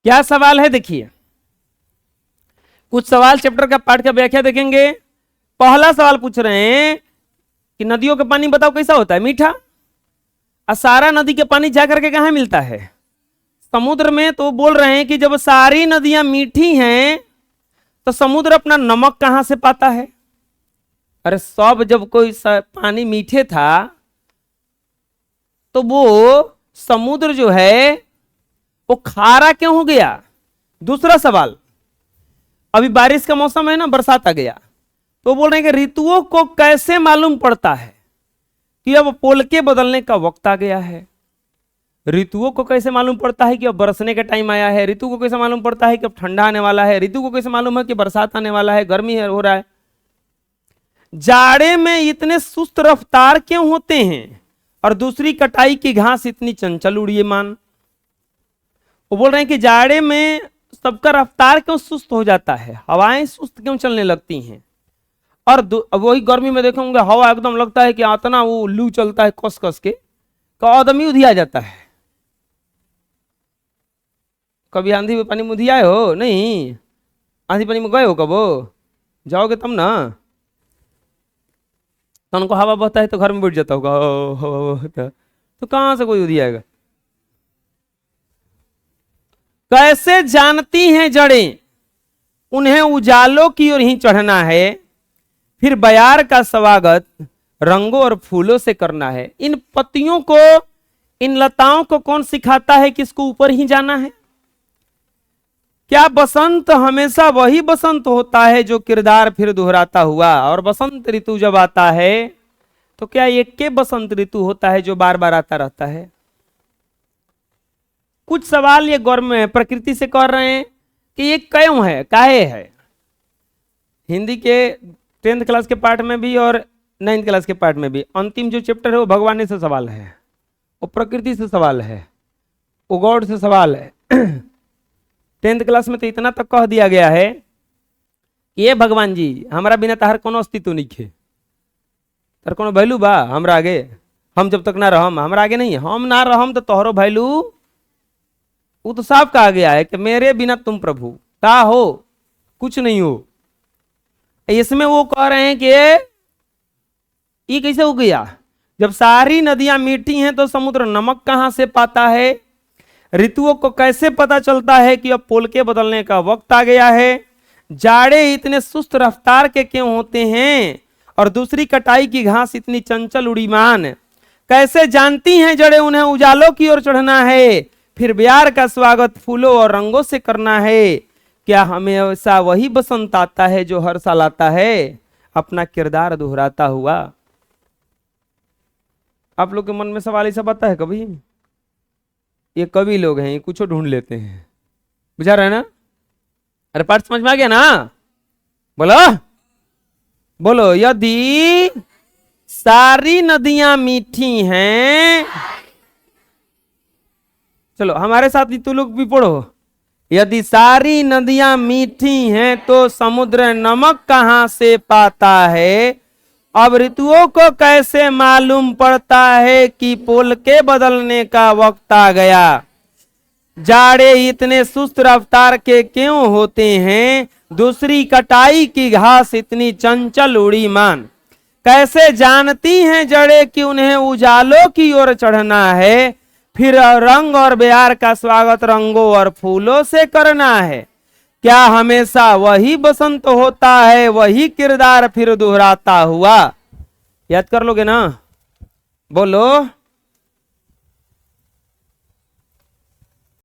क्या सवाल है देखिए, कुछ सवाल चैप्टर का पाठ का व्याख्या देखेंगे। पहला सवाल पूछ रहे हैं कि नदियों का पानी बताओ कैसा होता है, मीठा। और सारा नदी के पानी जाकर के कहां मिलता है, समुद्र में। तो बोल रहे हैं कि जब सारी नदियां मीठी हैं तो समुद्र अपना नमक कहां से पाता है। अरे सब जब कोई पानी मीठे था तो वो समुद्र जो है वो खारा क्यों हो गया। दूसरा सवाल, अभी बारिश का मौसम है ना, बरसात आ गया, तो बोल रहे हैं कि ऋतुओं को कैसे मालूम पड़ता है कि अब पोल के बदलने का वक्त आ गया है। ऋतुओं को कैसे मालूम पड़ता है कि अब बरसने का टाइम आया है। ऋतु को कैसे मालूम पड़ता है कि अब ठंडा आने वाला है। ऋतु को कैसे मालूम है कि बरसात आने वाला है, गर्मी हो रहा है। जाड़े में इतने सुस्त रफ्तार क्यों होते हैं और दूसरी कटाई की घास इतनी चंचल उड़ीयमान। वो बोल रहे हैं कि जाड़े में सबका रफ्तार क्यों सुस्त हो जाता है, हवाएं सुस्त क्यों चलने लगती हैं। और वही गर्मी में देखोगे हवा एकदम लगता है कि इतना वो लू चलता है कस कस के, तो आदमी उधिया जाता है। कभी आंधी में पानी में उधियाए हो? नहीं। आंधी पानी में गए हो कब? जाओगे तब ना। तो उनको हवा बहता है तो घर में बैठ जाता होगा, तो कहां से कोई उधियाएगा। कैसे जानती हैं जड़ें उन्हें उजालों की ओर ही चढ़ना है, फिर बयार का स्वागत रंगों और फूलों से करना है। इन पत्तियों को, इन लताओं को कौन सिखाता है कि इसको ऊपर ही जाना है। क्या बसंत हमेशा वही बसंत होता है जो किरदार फिर दोहराता हुआ, और बसंत ऋतु जब आता है तो क्या एक के बसंत ऋतु होता है जो बार बार आता रहता है। कुछ सवाल ये गौर में प्रकृति से कर रहे हैं कि ये क्यों है, काहे है। हिंदी के 10th क्लास के पार्ट में भी और 9th क्लास के पार्ट में भी अंतिम जो चैप्टर है वो भगवान से सवाल है, वो प्रकृति से सवाल है, वो गॉड से सवाल है। 10th क्लास में तो इतना तक कह दिया गया है कि ये भगवान जी हमारा बिना तहर कोनो अस्तित्व नहीं खे, तर कोनो वैल्यू बा हमरा आगे। हम जब तक ना रहम हमरा आगे नहीं, हम ना रहम तो तोहरो वैल्यू। वो तो साफ कहा गया है कि मेरे बिना तुम प्रभु का हो, कुछ नहीं हो। इसमें वो कह रहे हैं कि ये कैसे हो गया, जब सारी नदियां मीठी हैं तो समुद्र नमक कहां से पाता है। ऋतुओं को कैसे पता चलता है कि अब पोल के बदलने का वक्त आ गया है। जाड़े इतने सुस्त रफ्तार के क्यों होते हैं और दूसरी कटाई की घास इतनी चंचल उड़ीमान। कैसे जानती हैं जड़ें उन्हें उजालों की ओर चढ़ना है, फिर ब्यार का स्वागत फूलों और रंगों से करना है। क्या हमेशा वही बसंत आता है जो हर साल आता है, अपना किरदार दोहराता हुआ। आप लोग के मन में सवाल ऐसा आता है कभी? ये कवि लोग हैं, कुछ ढूंढ लेते हैं, बुझा रहे ना। अरे पाठ समझ में आ गया ना? बोलो बोलो। यदि सारी नदियां मीठी हैं, चलो हमारे साथ ही तू लोग भी पढ़ो। यदि सारी नदियां मीठी हैं तो समुद्र नमक कहां से पाता है। अब ऋतुओं को कैसे मालूम पड़ता है कि पोल के बदलने का वक्त आ गया। जाड़े इतने सुस्त रफ्तार के क्यों होते हैं, दूसरी कटाई की घास इतनी चंचल उड़ीमान। कैसे जानती हैं जड़ें कि उन्हें उजालों की ओर चढ़ना है, फिर रंग और ब्यार का स्वागत रंगों और फूलों से करना है। क्या हमेशा वही बसंत होता है, वही किरदार फिर दोहराता हुआ। याद कर लोगे ना? बोलो।